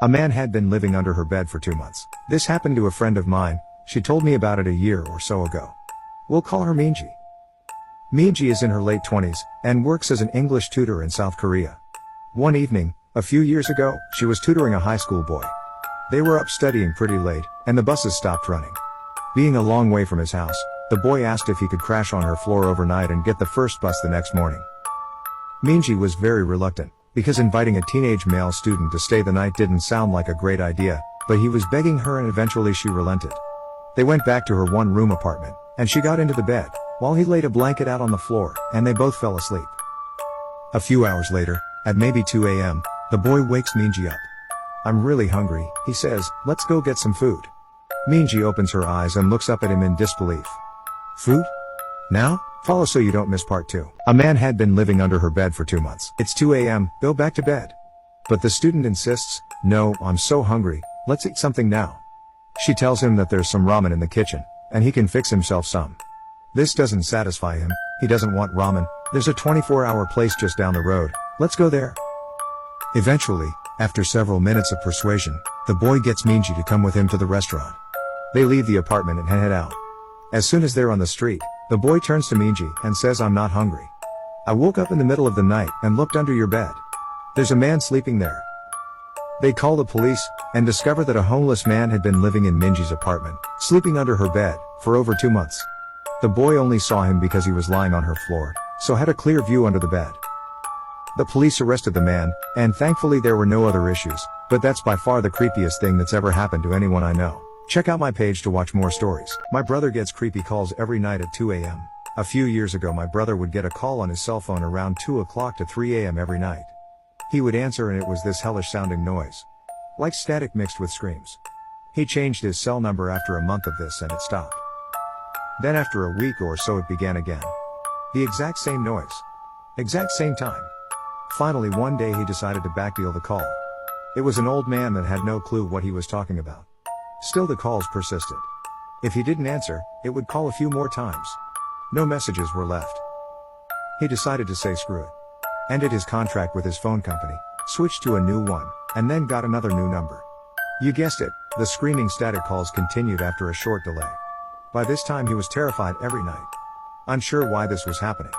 A man had been living under her bed for 2 months. This happened to a friend of mine. She told me about it a year or so ago. We'll call her Minji. Minji is in her late 20s and works as an English tutor in South Korea. One evening, a few years ago, she was tutoring a high school boy. They were up studying pretty late, and the buses stopped running. Being a long way from his house, the boy asked if he could crash on her floor overnight and get the first bus the next morning. Minji was very reluctant, because inviting a teenage male student to stay the night didn't sound like a great idea, but he was begging her and eventually she relented. They went back to her one-room apartment, and she got into the bed, while he laid a blanket out on the floor, and they both fell asleep. A few hours later, at maybe 2 a.m., the boy wakes Minji up. "I'm really hungry," he says, "let's go get some food." Minji opens her eyes and looks up at him in disbelief. "Food? Now?" Follow so you don't miss part 2. A man had been living under her bed for 2 months. It's 2 a.m., go back to bed. But the student insists, "No, I'm so hungry, let's eat something now." She tells him that there's some ramen in the kitchen, and he can fix himself some. This doesn't satisfy him. He doesn't want ramen. There's a 24-hour place just down the road. Let's go there. Eventually, after several minutes of persuasion, the boy gets Minji to come with him to the restaurant. They leave the apartment and head out. As soon as they're on the street, the boy turns to Minji and says, "I'm not hungry. I woke up in the middle of the night and looked under your bed. There's a man sleeping there." They call the police and discover that a homeless man had been living in Minji's apartment, sleeping under her bed, for over 2 months. The boy only saw him because he was lying on her floor, so had a clear view under the bed. The police arrested the man, and thankfully there were no other issues, but that's by far the creepiest thing that's ever happened to anyone I know. Check out my page to watch more stories. My brother gets creepy calls every night at 2 a.m. A few years ago my brother would get a call on his cell phone around 2 o'clock to 3 a.m. every night. He would answer and it was this hellish sounding noise. Like static mixed with screams. He changed his cell number after a month of this and it stopped. Then after a week or so it began again. The exact same noise. Exact same time. Finally one day he decided to backdeal the call. It was an old man that had no clue what he was talking about. Still the calls persisted. If he didn't answer, it would call a few more times. No messages were left. He decided to say screw it. Ended his contract with his phone company, switched to a new one, and then got another new number. You guessed it, the screaming static calls continued after a short delay. By this time he was terrified every night. Unsure why this was happening.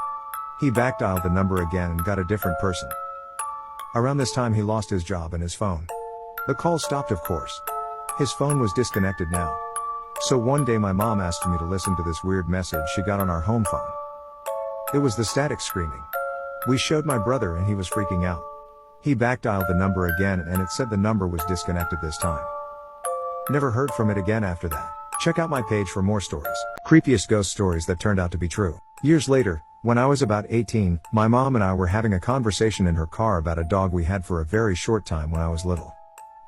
He backdialed the number again and got a different person. Around this time he lost his job and his phone. The calls stopped of course. His phone was disconnected now. So one day my mom asked me to listen to this weird message she got on our home phone. It was the static screaming. We showed my brother and he was freaking out. He backdialed the number again and it said the number was disconnected this time. Never heard from it again after that. Check out my page for more stories. Creepiest ghost stories that turned out to be true. Years later, when I was about 18, my mom and I were having a conversation in her car about a dog we had for a very short time when I was little.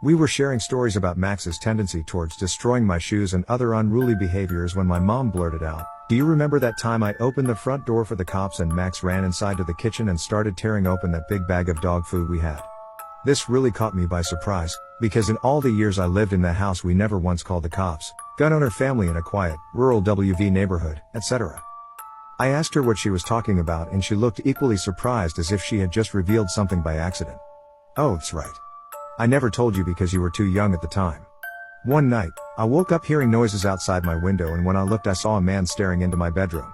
We were sharing stories about Max's tendency towards destroying my shoes and other unruly behaviors when my mom blurted out, "Do you remember that time I opened the front door for the cops and Max ran inside to the kitchen and started tearing open that big bag of dog food we had?" This really caught me by surprise, because in all the years I lived in that house we never once called the cops, gun owner family in a quiet, rural WV neighborhood, etc. I asked her what she was talking about and she looked equally surprised as if she had just revealed something by accident. "Oh, that's right. I never told you because you were too young at the time. One night, I woke up hearing noises outside my window and when I looked I saw a man staring into my bedroom."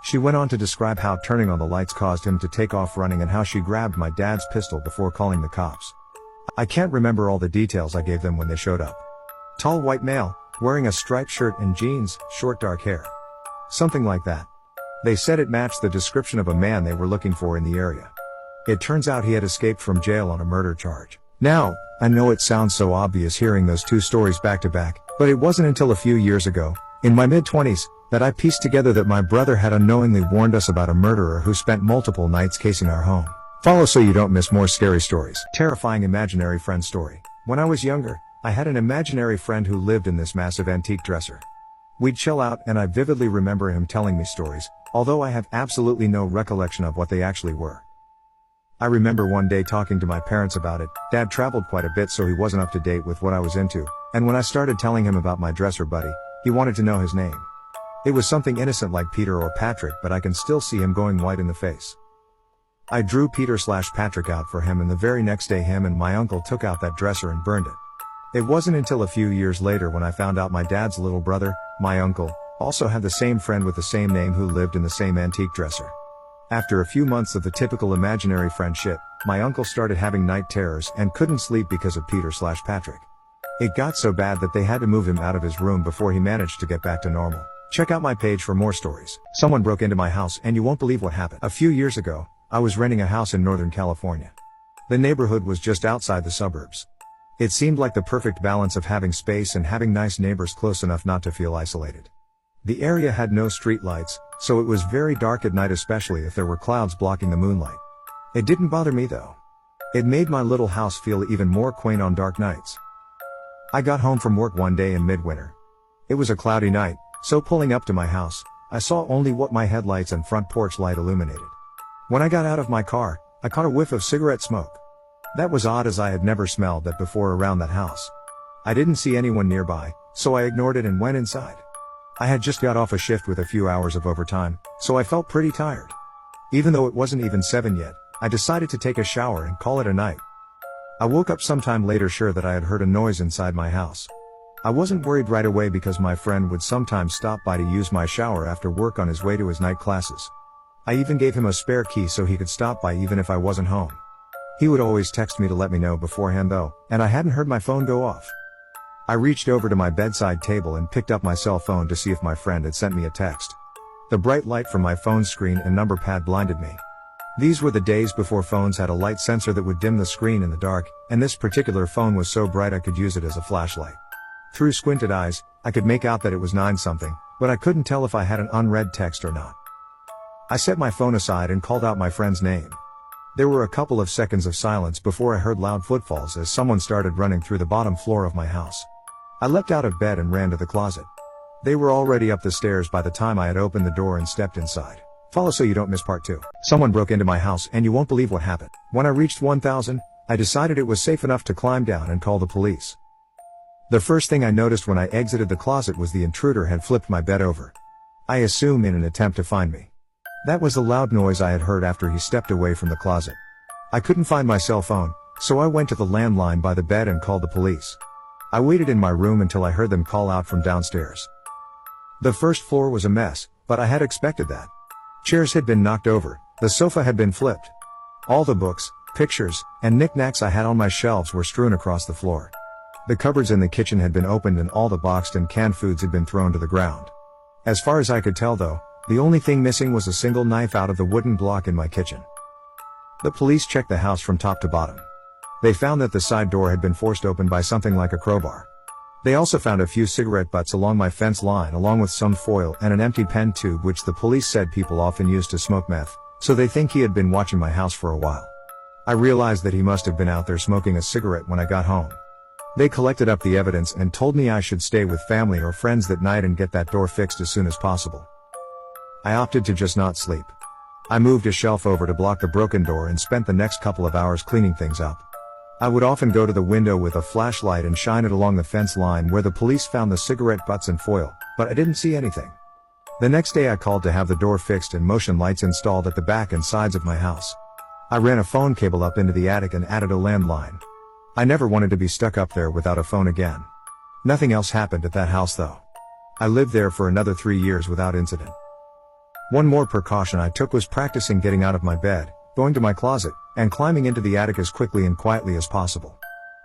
She went on to describe how turning on the lights caused him to take off running and how she grabbed my dad's pistol before calling the cops. I can't remember all the details I gave them when they showed up. Tall white male, wearing a striped shirt and jeans, short dark hair. Something like that. They said it matched the description of a man they were looking for in the area. It turns out he had escaped from jail on a murder charge. Now, I know it sounds so obvious hearing those two stories back to back, but it wasn't until a few years ago, in my mid-20s, that I pieced together that my brother had unknowingly warned us about a murderer who spent multiple nights casing our home. Follow so you don't miss more scary stories. Terrifying imaginary friend story. When I was younger, I had an imaginary friend who lived in this massive antique dresser. We'd chill out and I vividly remember him telling me stories, although I have absolutely no recollection of what they actually were. I remember one day talking to my parents about it. Dad traveled quite a bit so he wasn't up to date with what I was into, and when I started telling him about my dresser buddy, he wanted to know his name. It was something innocent like Peter or Patrick, but I can still see him going white in the face. I drew Peter/Patrick out for him, and the very next day him and my uncle took out that dresser and burned it. It wasn't until a few years later when I found out my dad's little brother, my uncle, also had the same friend with the same name who lived in the same antique dresser. After a few months of the typical imaginary friend shit, my uncle started having night terrors and couldn't sleep because of Peter/Patrick. It got so bad that they had to move him out of his room before he managed to get back to normal. Check out my page for more stories. Someone broke into my house and you won't believe what happened. A few years ago, I was renting a house in Northern California. The neighborhood was just outside the suburbs. It seemed like the perfect balance of having space and having nice neighbors close enough not to feel isolated. The area had no street lights, so it was very dark at night, especially if there were clouds blocking the moonlight. It didn't bother me though. It made my little house feel even more quaint on dark nights. I got home from work one day in midwinter. It was a cloudy night, so pulling up to my house, I saw only what my headlights and front porch light illuminated. When I got out of my car, I caught a whiff of cigarette smoke. That was odd, as I had never smelled that before around that house. I didn't see anyone nearby, so I ignored it and went inside. I had just got off a shift with a few hours of overtime, so I felt pretty tired. Even though it wasn't even 7 yet, I decided to take a shower and call it a night. I woke up sometime later sure that I had heard a noise inside my house. I wasn't worried right away because my friend would sometimes stop by to use my shower after work on his way to his night classes. I even gave him a spare key so he could stop by even if I wasn't home. He would always text me to let me know beforehand though, and I hadn't heard my phone go off. I reached over to my bedside table and picked up my cell phone to see if my friend had sent me a text. The bright light from my phone screen and number pad blinded me. These were the days before phones had a light sensor that would dim the screen in the dark, and this particular phone was so bright I could use it as a flashlight. Through squinted eyes, I could make out that it was 9-something, but I couldn't tell if I had an unread text or not. I set my phone aside and called out my friend's name. There were a couple of seconds of silence before I heard loud footfalls as someone started running through the bottom floor of my house. I leapt out of bed and ran to the closet. They were already up the stairs by the time I had opened the door and stepped inside. Follow so you don't miss part 2. Someone broke into my house and you won't believe what happened. When I reached 1000, I decided it was safe enough to climb down and call the police. The first thing I noticed when I exited the closet was the intruder had flipped my bed over. I assume in an attempt to find me. That was the loud noise I had heard after he stepped away from the closet. I couldn't find my cell phone, so I went to the landline by the bed and called the police. I waited in my room until I heard them call out from downstairs. The first floor was a mess, but I had expected that. Chairs had been knocked over, the sofa had been flipped. All the books, pictures, and knickknacks I had on my shelves were strewn across the floor. The cupboards in the kitchen had been opened and all the boxed and canned foods had been thrown to the ground. As far as I could tell though, the only thing missing was a single knife out of the wooden block in my kitchen. The police checked the house from top to bottom. They found that the side door had been forced open by something like a crowbar. They also found a few cigarette butts along my fence line along with some foil and an empty pen tube which the police said people often use to smoke meth, so they think he had been watching my house for a while. I realized that he must have been out there smoking a cigarette when I got home. They collected up the evidence and told me I should stay with family or friends that night and get that door fixed as soon as possible. I opted to just not sleep. I moved a shelf over to block the broken door and spent the next couple of hours cleaning things up. I would often go to the window with a flashlight and shine it along the fence line where the police found the cigarette butts and foil, but I didn't see anything. The next day I called to have the door fixed and motion lights installed at the back and sides of my house. I ran a phone cable up into the attic and added a landline. I never wanted to be stuck up there without a phone again. Nothing else happened at that house though. I lived there for another 3 years without incident. One more precaution I took was practicing getting out of my bed, going to my closet, and climbing into the attic as quickly and quietly as possible.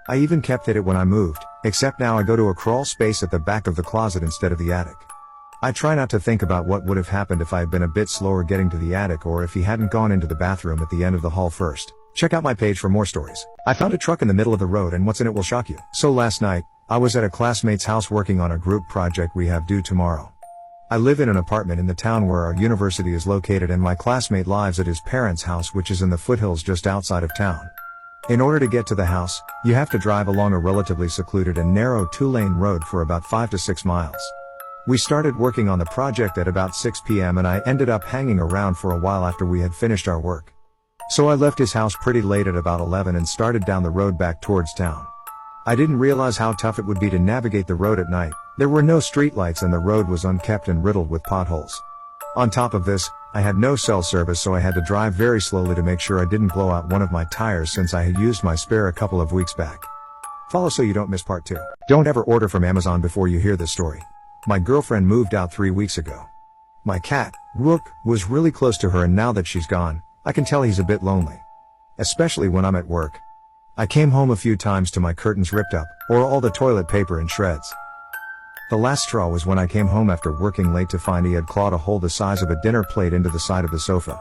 I even kept at it when I moved, except now I go to a crawl space at the back of the closet instead of the attic. I try not to think about what would have happened if I had been a bit slower getting to the attic or if he hadn't gone into the bathroom at the end of the hall first. Check out my page for more stories. I found a truck in the middle of the road and what's in it will shock you. So last night, I was at a classmate's house working on a group project we have due tomorrow. I live in an apartment in the town where our university is located and my classmate lives at his parents' house which is in the foothills just outside of town. In order to get to the house, you have to drive along a relatively secluded and narrow 2-lane road for about 5 to 6 miles. We started working on the project at about 6 p.m. and I ended up hanging around for a while after we had finished our work. So I left his house pretty late at about 11 and started down the road back towards town. I didn't realize how tough it would be to navigate the road at night. There were no streetlights and the road was unkept and riddled with potholes. On top of this, I had no cell service, so I had to drive very slowly to make sure I didn't blow out one of my tires since I had used my spare a couple of weeks back. Follow so you don't miss part 2. Don't ever order from Amazon before you hear this story. My girlfriend moved out 3 weeks ago. My cat, Rook, was really close to her, and now that she's gone, I can tell he's a bit lonely. Especially when I'm at work. I came home a few times to my curtains ripped up, or all the toilet paper in shreds. The last straw was when I came home after working late to find he had clawed a hole the size of a dinner plate into the side of the sofa.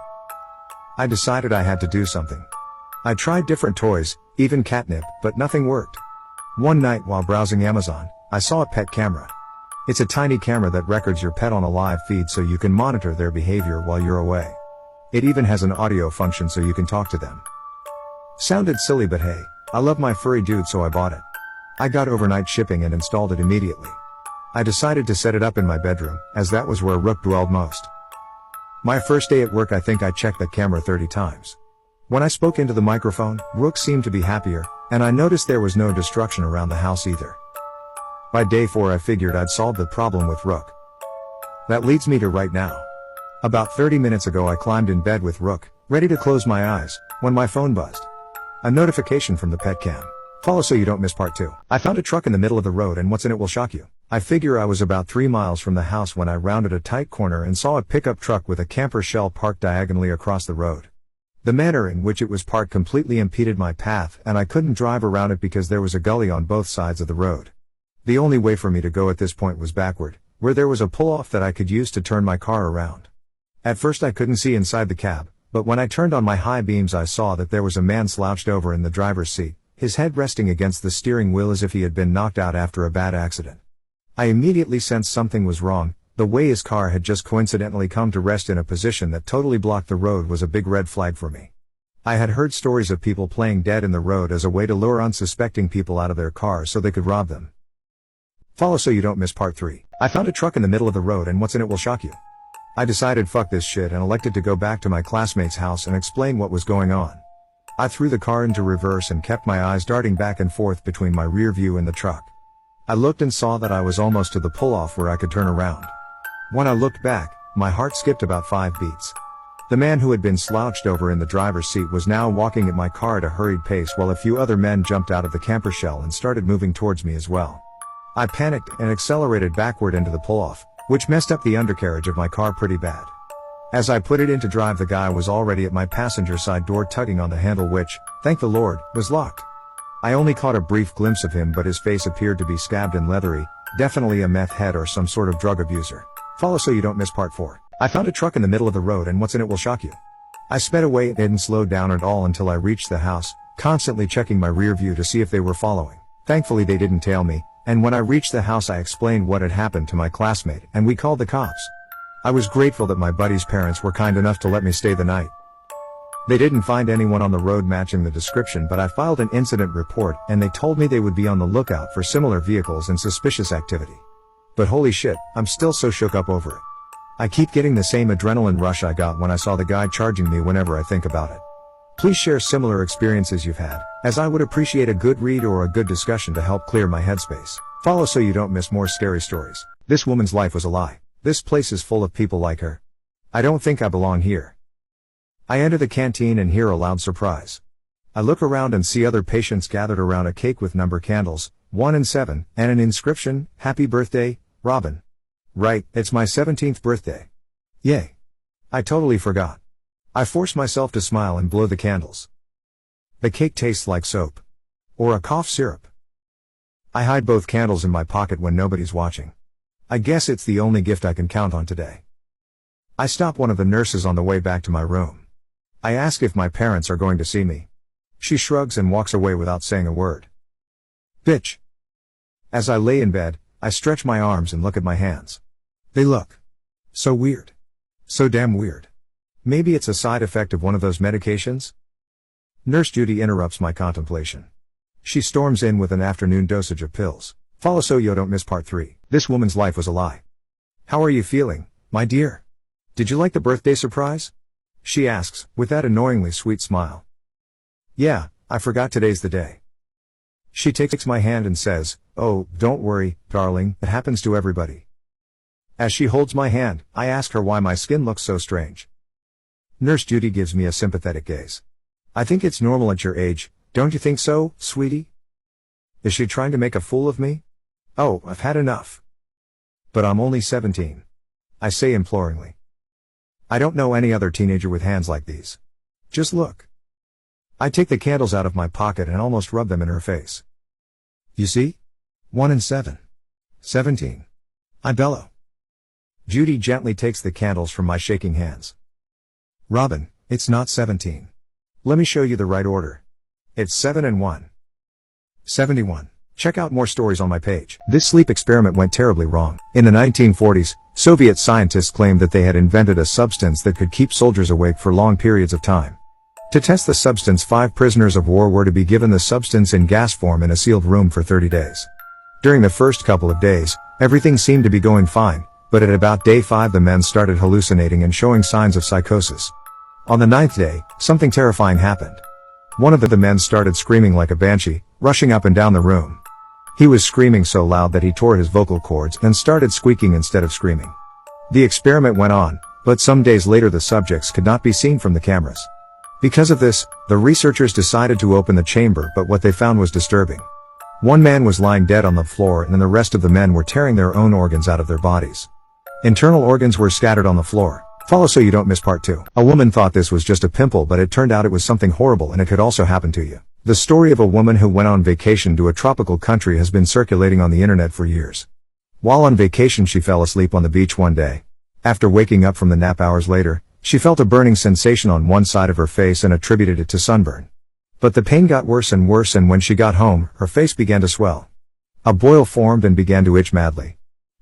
I decided I had to do something. I tried different toys, even catnip, but nothing worked. One night while browsing Amazon, I saw a pet camera. It's a tiny camera that records your pet on a live feed so you can monitor their behavior while you're away. It even has an audio function so you can talk to them. Sounded silly, but hey, I love my furry dude, so I bought it. I got overnight shipping and installed it immediately. I decided to set it up in my bedroom, as that was where Rook dwelled most. My first day at work, I think I checked that camera 30 times. When I spoke into the microphone, Rook seemed to be happier, and I noticed there was no destruction around the house either. By day 4 I figured I'd solved the problem with Rook. That leads me to right now. About 30 minutes ago I climbed in bed with Rook, ready to close my eyes, when my phone buzzed. A notification from the pet cam. Follow so you don't miss part 2. I found a truck in the middle of the road, and what's in it will shock you. I figure I was about 3 miles from the house when I rounded a tight corner and saw a pickup truck with a camper shell parked diagonally across the road. The manner in which it was parked completely impeded my path, and I couldn't drive around it because there was a gully on both sides of the road. The only way for me to go at this point was backward, where there was a pull-off that I could use to turn my car around. At first I couldn't see inside the cab, but when I turned on my high beams I saw that there was a man slouched over in the driver's seat, his head resting against the steering wheel as if he had been knocked out after a bad accident. I immediately sensed something was wrong. The way his car had just coincidentally come to rest in a position that totally blocked the road was a big red flag for me. I had heard stories of people playing dead in the road as a way to lure unsuspecting people out of their cars so they could rob them. Follow so you don't miss part 3. I found a truck in the middle of the road, and what's in it will shock you. I decided fuck this shit and elected to go back to my classmate's house and explain what was going on. I threw the car into reverse and kept my eyes darting back and forth between my rear view and the truck. I looked and saw that I was almost to the pull-off where I could turn around. When I looked back, my heart skipped about 5 beats. The man who had been slouched over in the driver's seat was now walking at my car at a hurried pace, while a few other men jumped out of the camper shell and started moving towards me as well. I panicked and accelerated backward into the pull-off, which messed up the undercarriage of my car pretty bad. As I put it into drive, the guy was already at my passenger side door tugging on the handle, which, thank the Lord, was locked. I only caught a brief glimpse of him, but his face appeared to be scabbed and leathery, definitely a meth head or some sort of drug abuser. Follow so you don't miss part 4. I found a truck in the middle of the road, and what's in it will shock you. I sped away and didn't slow down at all until I reached the house, constantly checking my rear view to see if they were following. Thankfully they didn't tail me, and when I reached the house I explained what had happened to my classmate, and we called the cops. I was grateful that my buddy's parents were kind enough to let me stay the night. They didn't find anyone on the road matching the description, but I filed an incident report, and they told me they would be on the lookout for similar vehicles and suspicious activity. But holy shit, I'm still so shook up over it. I keep getting the same adrenaline rush I got when I saw the guy charging me whenever I think about it. Please share similar experiences you've had, as I would appreciate a good read or a good discussion to help clear my headspace. Follow so you don't miss more scary stories. This woman's life was a lie. This place is full of people like her. I don't think I belong here. I enter the canteen and hear a loud surprise. I look around and see other patients gathered around a cake with number candles, 1 and 7, and an inscription, "Happy birthday, Robin." Right, it's my 17th birthday. Yay. I totally forgot. I force myself to smile and blow the candles. The cake tastes like soap. Or a cough syrup. I hide both candles in my pocket when nobody's watching. I guess it's the only gift I can count on today. I stop one of the nurses on the way back to my room. I ask if my parents are going to see me. She shrugs and walks away without saying a word. Bitch. As I lay in bed, I stretch my arms and look at my hands. They look so weird. So damn weird. Maybe it's a side effect of one of those medications? Nurse Judy interrupts my contemplation. She storms in with an afternoon dosage of pills. Follow so you don't miss part 3. This woman's life was a lie. How are you feeling, my dear? Did you like the birthday surprise? She asks, with that annoyingly sweet smile. Yeah, I forgot today's the day. She takes my hand and says, "Oh, don't worry, darling, it happens to everybody." As she holds my hand, I ask her why my skin looks so strange. Nurse Judy gives me a sympathetic gaze. I think it's normal at your age, don't you think so, sweetie? Is she trying to make a fool of me? Oh, I've had enough. But I'm only 17. I say imploringly. I don't know any other teenager with hands like these. Just look. I take the candles out of my pocket and almost rub them in her face. You see? 1 and 7. 17. I bellow. Judy gently takes the candles from my shaking hands. Robin, it's not 17. Let me show you the right order. It's 7 and 1. 71. Check out more stories on my page. This sleep experiment went terribly wrong. In the 1940s, Soviet scientists claimed that they had invented a substance that could keep soldiers awake for long periods of time. To test the substance, 5 prisoners of war were to be given the substance in gas form in a sealed room for 30 days. During the first couple of days, everything seemed to be going fine, but at about day 5 the men started hallucinating and showing signs of psychosis. On the 9th day, something terrifying happened. One of the men started screaming like a banshee, rushing up and down the room. He was screaming so loud that he tore his vocal cords and started squeaking instead of screaming. The experiment went on, but some days later the subjects could not be seen from the cameras. Because of this, the researchers decided to open the chamber, but what they found was disturbing. One man was lying dead on the floor and the rest of the men were tearing their own organs out of their bodies. Internal organs were scattered on the floor. Follow so you don't miss part 2. A woman thought this was just a pimple, but it turned out it was something horrible and it could also happen to you. The story of a woman who went on vacation to a tropical country has been circulating on the internet for years. While on vacation she fell asleep on the beach one day. After waking up from the nap hours later, she felt a burning sensation on one side of her face and attributed it to sunburn. But the pain got worse and worse, and when she got home, her face began to swell. A boil formed and began to itch madly.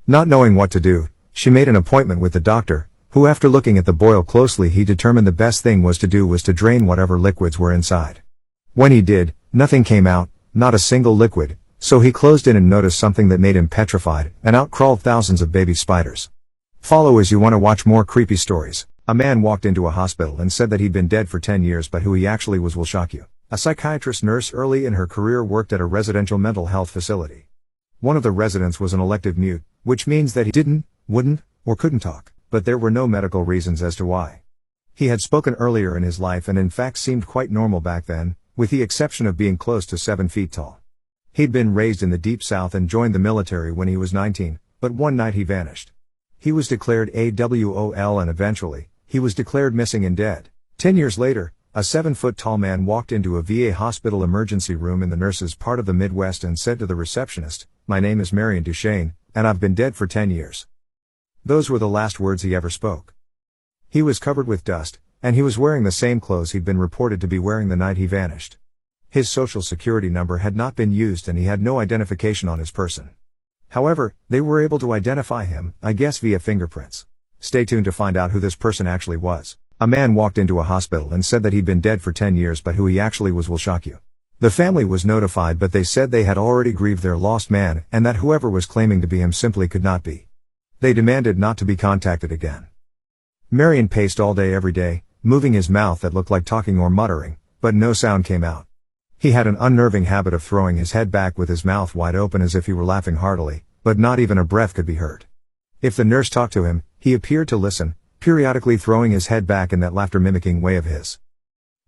Not knowing what to do, she made an appointment with the doctor, who after looking at the boil closely he determined the best thing to do was to drain whatever liquids were inside. When he did, nothing came out, not a single liquid, so he closed in and noticed something that made him petrified, and out crawled thousands of baby spiders. Follow as you want to watch more creepy stories. A man walked into a hospital and said that he'd been dead for 10 years, but who he actually was will shock you. A psychiatrist nurse early in her career worked at a residential mental health facility. One of the residents was an elective mute, which means that he didn't, wouldn't, or couldn't talk, but there were no medical reasons as to why. He had spoken earlier in his life and in fact seemed quite normal back then, with the exception of being close to 7 feet tall. He'd been raised in the Deep South and joined the military when he was 19, but one night he vanished. He was declared AWOL and eventually, he was declared missing and dead. 10 years later, a 7-foot-tall man walked into a VA hospital emergency room in the nurses' part of the Midwest and said to the receptionist, "My name is Marion Duchesne, and I've been dead for 10 years. Those were the last words he ever spoke. He was covered with dust, and he was wearing the same clothes he'd been reported to be wearing the night he vanished. His social security number had not been used and he had no identification on his person. However, they were able to identify him, I guess via fingerprints. Stay tuned to find out who this person actually was. A man walked into a hospital and said that he'd been dead for 10 years, but who he actually was will shock you. The family was notified, but they said they had already grieved their lost man and that whoever was claiming to be him simply could not be. They demanded not to be contacted again. Marion paced all day every day, moving his mouth that looked like talking or muttering, but no sound came out. He had an unnerving habit of throwing his head back with his mouth wide open as if he were laughing heartily, but not even a breath could be heard. If the nurse talked to him, he appeared to listen, periodically throwing his head back in that laughter-mimicking way of his.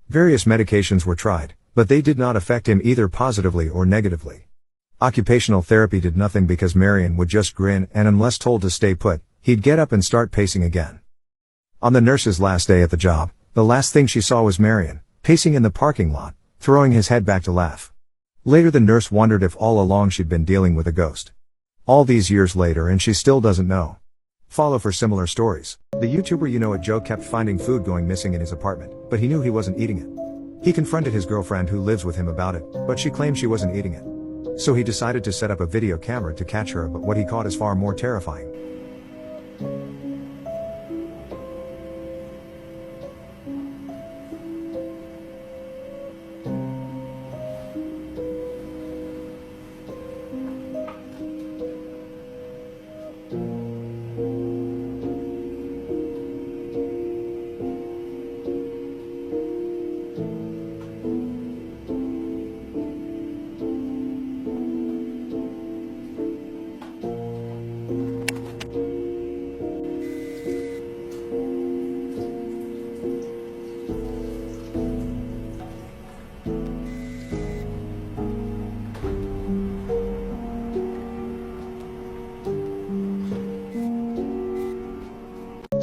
Various medications were tried, but they did not affect him either positively or negatively. Occupational therapy did nothing because Marion would just grin, and unless told to stay put, he'd get up and start pacing again. On the nurse's last day at the job, the last thing she saw was Marion, pacing in the parking lot, throwing his head back to laugh. Later the nurse wondered if all along she'd been dealing with a ghost. All these years later and she still doesn't know. Follow for similar stories. The YouTuber You Know It Joe kept finding food going missing in his apartment, but he knew he wasn't eating it. He confronted his girlfriend who lives with him about it, but she claimed she wasn't eating it. So he decided to set up a video camera to catch her, but what he caught is far more terrifying.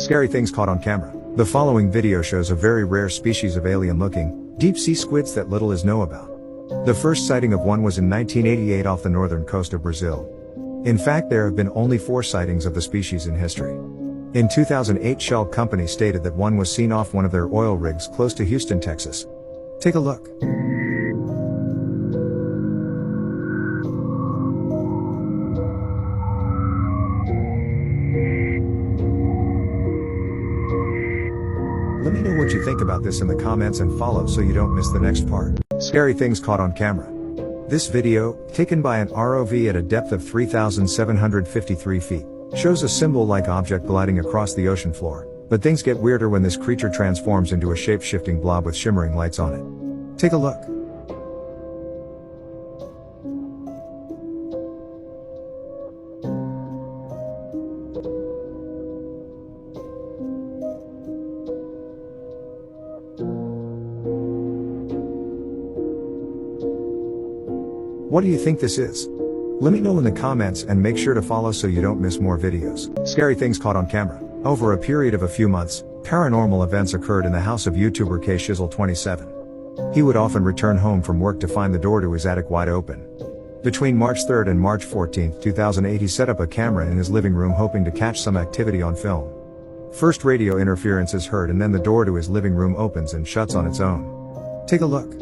Scary things caught on camera. The following video shows a very rare species of alien-looking, deep-sea squids that little is known about. The first sighting of one was in 1988 off the northern coast of Brazil. In fact, there have been only 4 sightings of the species in history. In 2008, Shell Company stated that one was seen off one of their oil rigs close to Houston, Texas. Take a look. Let me know what you think about this in the comments and follow so you don't miss the next part. Scary things caught on camera. This video, taken by an ROV at a depth of 3,753 feet, shows a symbol-like object gliding across the ocean floor, but things get weirder when this creature transforms into a shape-shifting blob with shimmering lights on it. Take a look. What do you think this is? Let me know in the comments and make sure to follow so you don't miss more videos. Scary things caught on camera. Over a period of a few months, paranormal events occurred in the house of YouTuber K Shizzle 27. He would often return home from work to find the door to his attic wide open. Between March 3rd and March 14th, 2008, he set up a camera in his living room hoping to catch some activity on film. First radio interference is heard and then the door to his living room opens and shuts on its own. Take a look.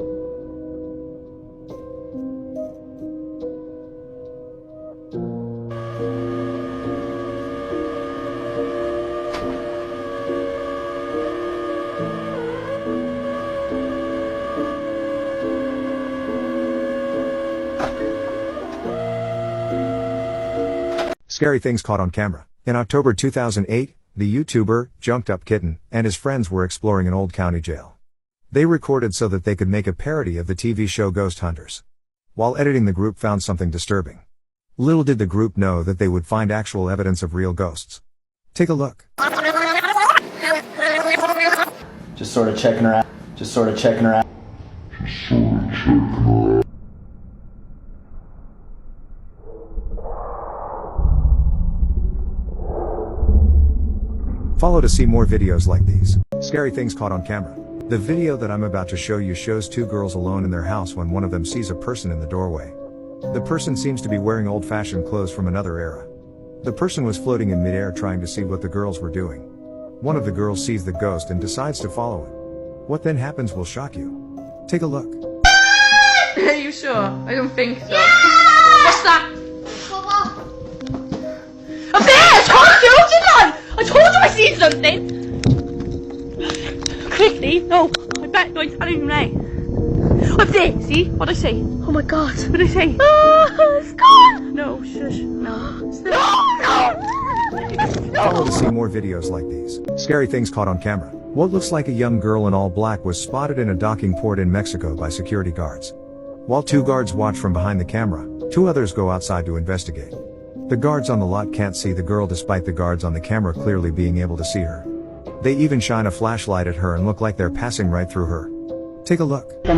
Scary things caught on camera. In October 2008, the YouTuber, Junked Up Kitten, and his friends were exploring an old county jail. They recorded so that they could make a parody of the TV show Ghost Hunters. While editing, the group found something disturbing. Little did the group know that they would find actual evidence of real ghosts. Take a look. Just sort of checking her out. Follow to see more videos like these. Scary things caught on camera. The video that I'm about to show you shows 2 girls alone in their house when one of them sees a person in the doorway. The person seems to be wearing old-fashioned clothes from another era. The person was floating in midair trying to see what the girls were doing. One of the girls sees the ghost and decides to follow it. What then happens will shock you. Take a look. Are you sure? I don't think so. What's that? Up there! I told you I seen something! Quickly! No! I bet I tell you now. Up there! See? What'd I say? Oh my god! What'd I say? It's gone! No, shush. No. No! Follow to see more videos like these. Scary things caught on camera. What looks like a young girl in all black was spotted in a docking port in Mexico by security guards. While 2 guards watch from behind the camera, 2 others go outside to investigate. The guards on the lot can't see the girl despite the guards on the camera clearly being able to see her. They even shine a flashlight at her and look like they're passing right through her. Take a look. Ya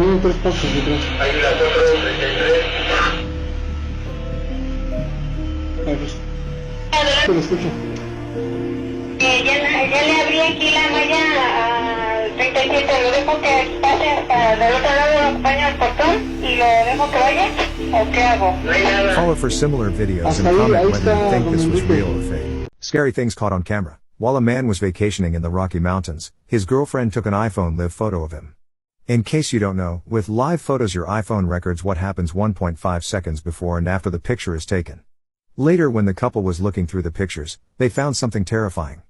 le abrí aquí la malla al 37, lo dejo que pase hasta del otro lado, lo acompaño al portón y lo dejo que vaya, ¿o qué hago? Follow for similar videos and comment whether you think this was real or fake. Scary things caught on camera. While a man was vacationing in the Rocky Mountains, his girlfriend took an iPhone live photo of him. In case you don't know, with live photos your iPhone records what happens 1.5 seconds before and after the picture is taken. Later, when the couple was looking through the pictures, they found something terrifying.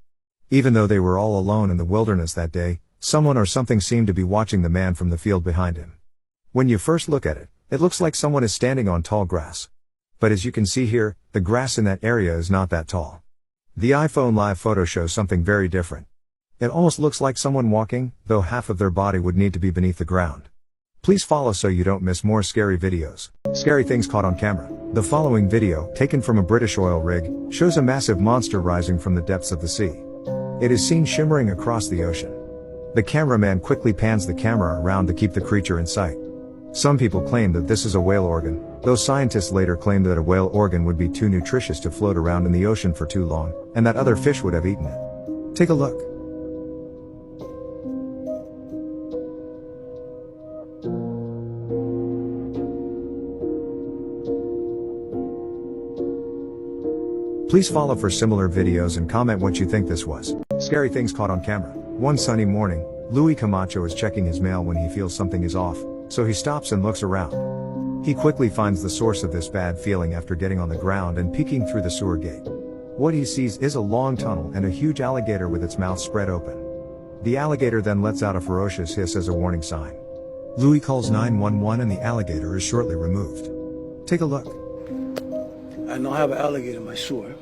Even though they were all alone in the wilderness that day, someone or something seemed to be watching the man from the field behind him. When you first look at it, it looks like someone is standing on tall grass. But as you can see here, the grass in that area is not that tall. The iPhone live photo shows something very different. It almost looks like someone walking, though half of their body would need to be beneath the ground. Please follow so you don't miss more scary videos. Scary things caught on camera. The following video, taken from a British oil rig, shows a massive monster rising from the depths of the sea. It is seen shimmering across the ocean. The cameraman quickly pans the camera around to keep the creature in sight. Some people claim that this is a whale organ, though scientists later claimed that a whale organ would be too nutritious to float around in the ocean for too long, and that other fish would have eaten it. Take a look. Please follow for similar videos and comment what you think this was. Scary things caught on camera. One sunny morning, Louis Camacho is checking his mail when he feels something is off, so he stops and looks around. He quickly finds the source of this bad feeling after getting on the ground and peeking through the sewer gate. What he sees is a long tunnel and a huge alligator with its mouth spread open. The alligator then lets out a ferocious hiss as a warning sign. Louis calls 911 and the alligator is shortly removed. Take a look. I know I have an alligator in my sewer.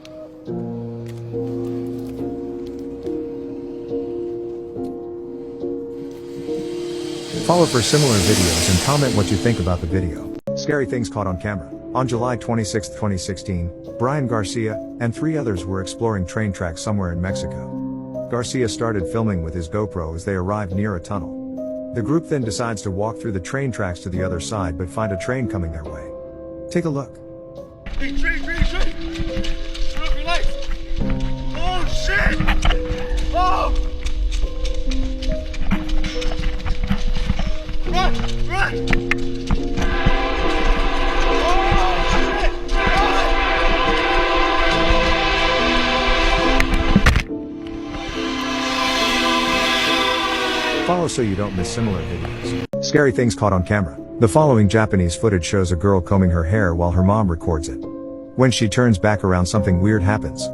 Follow for similar videos and comment what you think about the video. Scary things caught on camera. On July 26, 2016, Brian Garcia and 3 others were exploring train tracks somewhere in Mexico. Garcia started filming with his GoPro as they arrived near a tunnel. The group then decides to walk through the train tracks to the other side but find a train coming their way. Take a look. Hey, train! Turn off your lights! Oh, shit! Oh! Run! Oh, shit! Follow so you don't miss similar videos. Scary things caught on camera. The following Japanese footage shows a girl combing her hair while her mom records it. When she turns back around, something weird happens.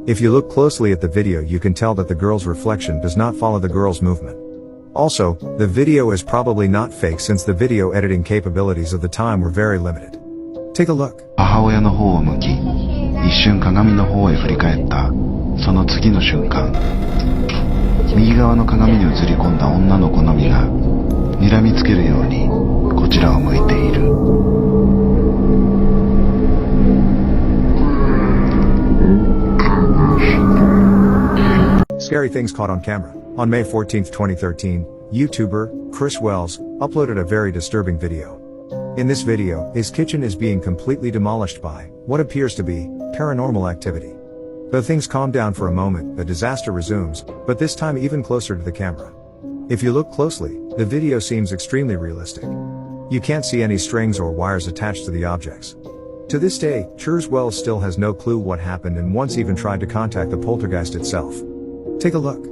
If you look closely at the video, you can tell that the girl's reflection does not follow the girl's movement. Also, the video is probably not fake since the video editing capabilities of the time were very limited. Take a look. 母親の方を向き、一瞬鏡の方へ振り返った。その次の瞬間、右側の鏡に映り込んだ女の子のみが、睨みつけるようにこちらを向いている。Scary things caught on camera. On May 14, 2013, YouTuber Chris Wells uploaded a very disturbing video. In this video, his kitchen is being completely demolished by what appears to be paranormal activity. Though things calm down for a moment, the disaster resumes, but this time even closer to the camera. If you look closely, the video seems extremely realistic. You can't see any strings or wires attached to the objects. To this day, Chris Wells still has no clue what happened and once even tried to contact the poltergeist itself. Take a look.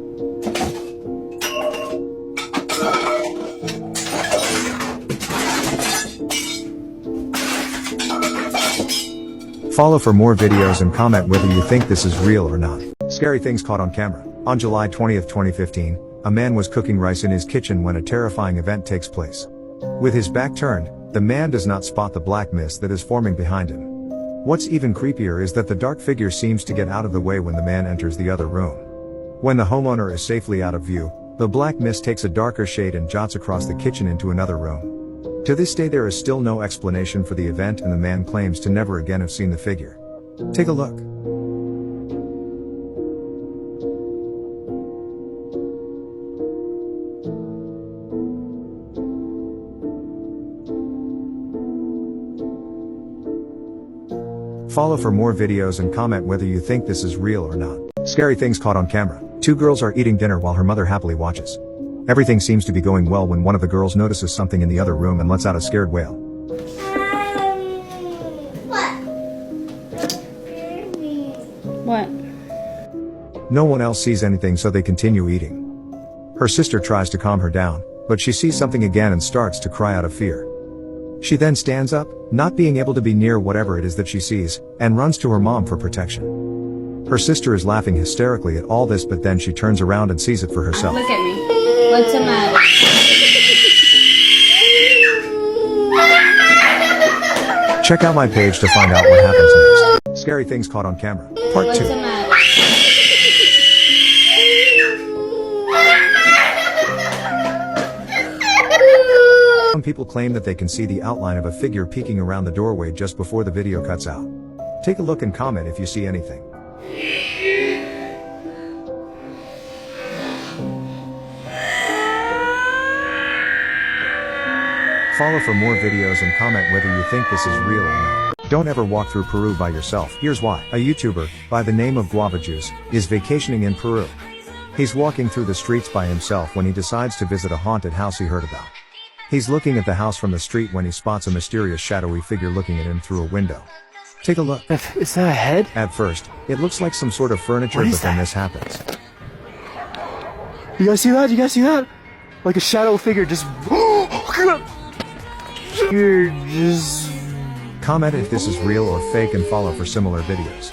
Follow for more videos and comment whether you think this is real or not. Scary things caught on camera. On July 20, 2015, a man was cooking rice in his kitchen when a terrifying event takes place. With his back turned, the man does not spot the black mist that is forming behind him. What's even creepier is that the dark figure seems to get out of the way when the man enters the other room. When the homeowner is safely out of view, the black mist takes a darker shade and jots across the kitchen into another room. To this day there is still no explanation for the event and the man claims to never again have seen the figure. Take a look. Follow for more videos and comment whether you think this is real or not. Scary things caught on camera. 2 girls are eating dinner while her mother happily watches. Everything seems to be going well when one of the girls notices something in the other room and lets out a scared wail. What? No one else sees anything, so they continue eating. Her sister tries to calm her down, but she sees something again and starts to cry out of fear. She then stands up, not being able to be near whatever it is that she sees, and runs to her mom for protection. Her sister is laughing hysterically at all this, but then she turns around and sees it for herself. Look at me. What's the matter? Check out my page to find out what happens next. Scary things caught on camera. Part 2. What's the matter? Some people claim that they can see the outline of a figure peeking around the doorway just before the video cuts out. Take a look and comment if you see anything. Follow for more videos and comment whether you think this is real or not. Don't ever walk through Peru by yourself. Here's why. A YouTuber, by the name of Guava Juice, is vacationing in Peru. He's walking through the streets by himself when he decides to visit a haunted house he heard about. He's looking at the house from the street when he spots a mysterious shadowy figure looking at him through a window. Take a look. Is that a head? At first, it looks like some sort of furniture, What but is then that? this happens. You guys see that? You guys see that? Like a shadow figure just. You're just. Comment if this is real or fake and follow for similar videos.